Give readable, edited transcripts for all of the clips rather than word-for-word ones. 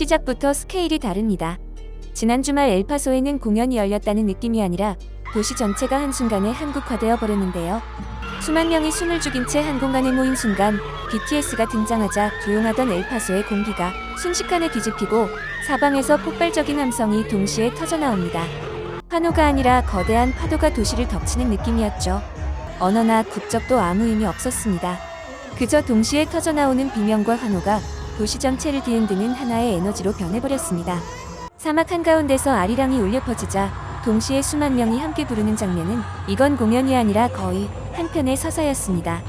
시작부터 스케일이 다릅니다. 지난 주말 엘파소에는 공연이 열렸다는 느낌이 아니라 도시 전체가 한순간에 한국화되어 버렸는데요. 수만 명이 숨을 죽인 채 한 공간에 모인 순간 BTS가 등장하자 조용하던 엘파소의 공기가 순식간에 뒤집히고 사방에서 폭발적인 함성이 동시에 터져나옵니다. 환호가 아니라 거대한 파도가 도시를 덮치는 느낌이었죠. 언어나 국적도 아무 의미 없었습니다. 그저 동시에 터져나오는 비명과 환호가 도시 전체를 뒤흔드는 하나의 에너지로 변해버렸습니다. 사막 한가운데서 아리랑이 울려 퍼지자 동시에 수만 명이 함께 부르는 장면은 이건 공연이 아니라 거의 한편의 서사였습니다.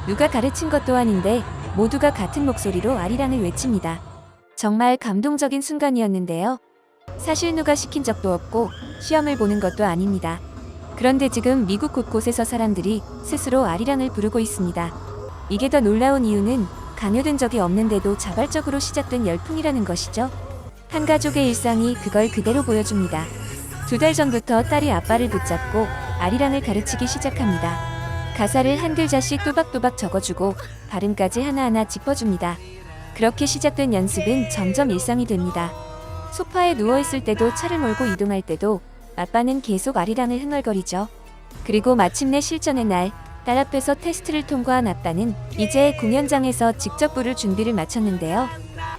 누가 가르친 것도 아닌데 모두가 같은 목소리로 아리랑을 외칩니다. 정말 감동적인 순간이었는데요. 사실 누가 시킨 적도 없고 시험을 보는 것도 아닙니다. 그런데 지금 미국 곳곳에서 사람들이 스스로 아리랑을 부르고 있습니다. 이게 더 놀라운 이유는 강요된 적이 없는데도 자발적으로 시작된 열풍이라는 것이죠. 한 가족의 일상이 그걸 그대로 보여줍니다. 2달 전부터 딸이 아빠를 붙잡고 아리랑을 가르치기 시작합니다. 가사를 한 글자씩 또박또박 적어주고 발음까지 하나하나 짚어줍니다. 그렇게 시작된 연습은 점점 일상이 됩니다. 소파에 누워있을 때도 차를 몰고 이동할 때도 아빠는 계속 아리랑을 흥얼거리죠. 그리고 마침내 실전의 날, 딸 앞에서 테스트를 통과한 아빠는 이제 공연장에서 직접 부를 준비를 마쳤는데요.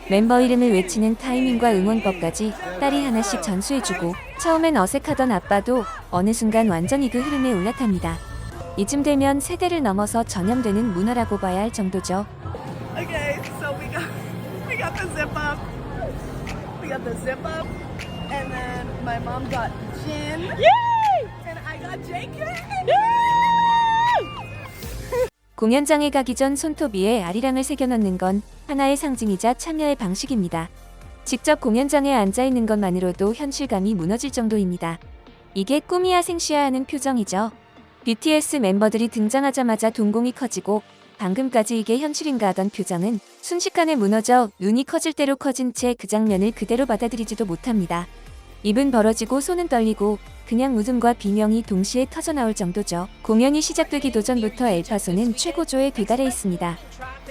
멤버 이름을 외치는 타이밍과 응원법까지 딸이 하나씩 전수해주고 처음엔 어색하던 아빠도 어느 순간 완전히 그 흐름에 올라탑니다. 이쯤 되면 세대를 넘어서 전염되는 문화라고 봐야 할 정도죠. Okay, so we got the zip up. We got the zip up, and then my mom got gin. Yay! And I got JK. 공연장에 가기 전 손톱 위에 아리랑을 새겨넣는 건 하나의 상징이자 참여의 방식입니다. 직접 공연장에 앉아있는 것만으로도 현실감이 무너질 정도입니다. 이게 꿈이야 생시야 하는 표정이죠. BTS 멤버들이 등장하자마자 동공이 커지고 방금까지 이게 현실인가 하던 표정은 순식간에 무너져 눈이 커질 대로 커진 채 그 장면을 그대로 받아들이지도 못합니다. 입은 벌어지고 손은 떨리고 그냥 웃음과 비명이 동시에 터져나올 정도죠. 공연이 시작되기도 전부터 엘파소는 최고조에 도달해 있습니다.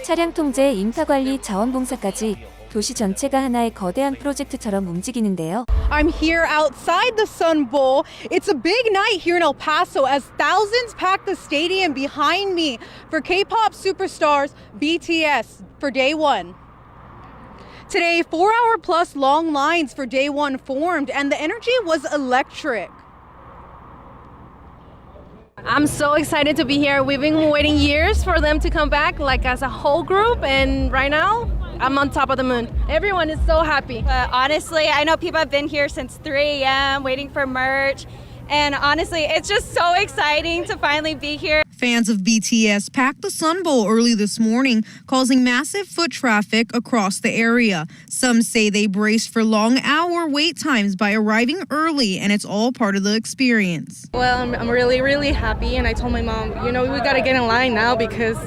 차량 통제, 인파관리, 자원봉사까지 도시 전체가 하나의 거대한 프로젝트처럼 움직이는데요. I'm here outside the Sun Bowl. It's a big night here in El Paso as thousands pack the stadium behind me for K-pop superstars BTS for day one. Today, 4-hour plus long lines for day one formed and the energy was electric. I'm so excited to be here. We've been waiting years for them to come back, like as a whole group, and right now, I'm on top of the moon. Everyone is so happy. Honestly, I know people have been here since 3 a.m. waiting for merch. And honestly, it's just so exciting to finally be here. Fans of BTS packed the Sun Bowl early this morning, causing massive foot traffic across the area. Some say they braced for long-hour wait times by arriving early, and it's all part of the experience. Well, I'm really, really happy, and I told my mom, we gotta get in line now because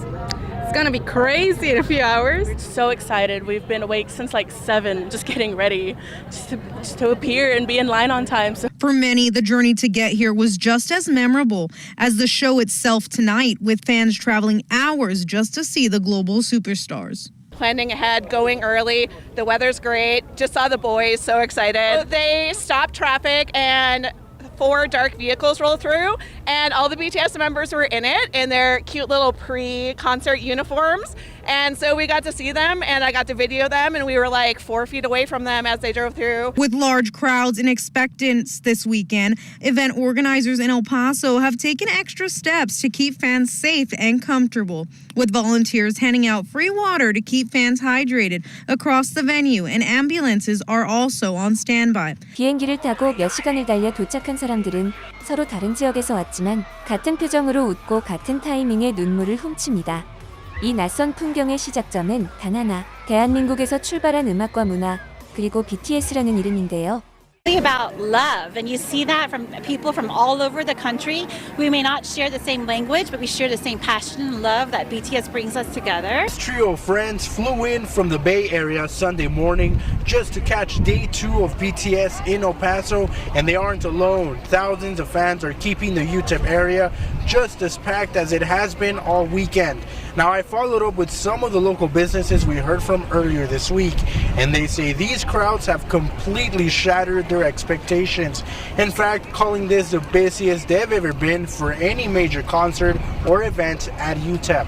it's gonna be crazy in a few hours. So excited. We've been awake since like 7, just getting ready, just to appear and be in line on time. So For many, the journey to get here was just as memorable as the show itself tonight, with fans traveling hours just to see the global superstars. Planning ahead, going early. The weather's great. Just saw the boys, so excited. They stopped traffic and 4 dark vehicles roll through, and all the BTS members were in it in their cute little pre-concert uniforms. And so we got to see them, and I got to video them, and we were like 4 feet away from them as they drove through. With large crowds in expectance this weekend, event organizers in El Paso have taken extra steps to keep fans safe and comfortable, with volunteers handing out free water to keep fans hydrated across the venue, and ambulances are also on standby. 비행기를 타고 몇 시간을 달려 도착한 사람들은 서로 다른 지역에서 왔지만 같은 표정으로 웃고 같은 타이밍에 눈물을 훔칩니다. 이 낯선 풍경의 시작점은 단 하나, 대한민국에서 출발한 음악과 문화, 그리고 BTS라는 이름인데요. About love, and you see that from people from all over the country. We may not share the same language, but we share the same passion and love that BTS brings us together. This trio of friends flew in from the Bay Area Sunday morning just to catch day 2 of BTS in El Paso, and they aren't alone. Thousands of fans are keeping the UTEP area just as packed as it has been all weekend. Now, I followed up with some of the local businesses we heard from earlier this week, and they say these crowds have completely shattered their expectations. In fact, calling this the busiest they've ever been for any major concert or event at UTEP.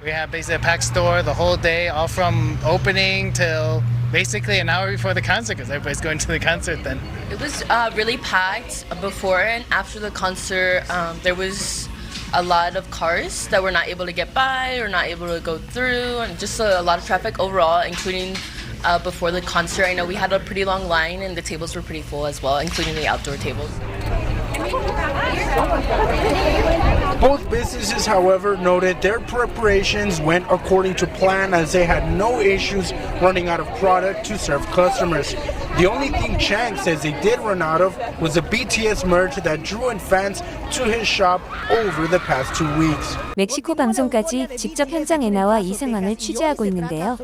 We have basically a packed store the whole day, all from opening till basically an hour before the concert, because everybody's going to the concert then. It was really packed before and after the concert. There was a lot of cars that were not able to get by or not able to go through, and just a lot of traffic overall, including before the concert. I know we had a pretty long line and the tables were pretty full as well, including the outdoor tables. Both businesses, however, noted their preparations went according to plan as they had no issues running out of product to serve customers. The only thing Chang says they did run out of was the BTS merch that drew in fans to his shop over the past 2 weeks. 멕시코 방송까지 직접 현장에 나와 이 상황을 취재하고 있는데요.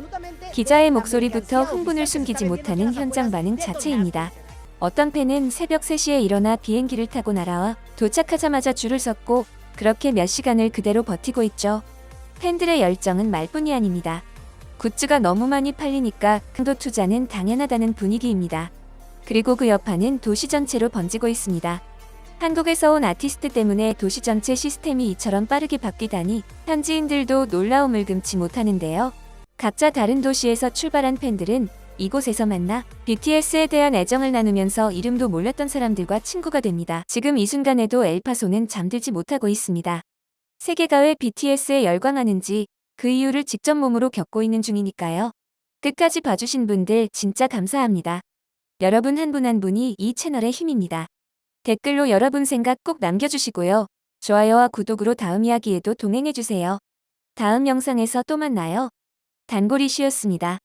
기자의 목소리부터 흥분을 숨기지 못하는 현장 반응 자체입니다. 어떤 팬은 새벽 3시에 일어나 비행기를 타고 날아와 도착하자마자 줄을 섰고 그렇게 몇 시간을 그대로 버티고 있죠. 팬들의 열정은 말뿐이 아닙니다. 굿즈가 너무 많이 팔리니까 강도 투자는 당연하다는 분위기입니다. 그리고 그 여파는 도시 전체로 번지고 있습니다. 한국에서 온 아티스트 때문에 도시 전체 시스템이 이처럼 빠르게 바뀌다니 현지인들도 놀라움을 금치 못하는데요. 각자 다른 도시에서 출발한 팬들은 이곳에서 만나 BTS에 대한 애정을 나누면서 이름도 몰랐던 사람들과 친구가 됩니다. 지금 이 순간에도 엘파소는 잠들지 못하고 있습니다. 세계가 왜 BTS에 열광하는지 그 이유를 직접 몸으로 겪고 있는 중이니까요. 끝까지 봐주신 분들 진짜 감사합니다. 여러분 한 분 한 분이 이 채널의 힘입니다. 댓글로 여러분 생각 꼭 남겨주시고요. 좋아요와 구독으로 다음 이야기에도 동행해주세요. 다음 영상에서 또 만나요. 단골이슈였습니다.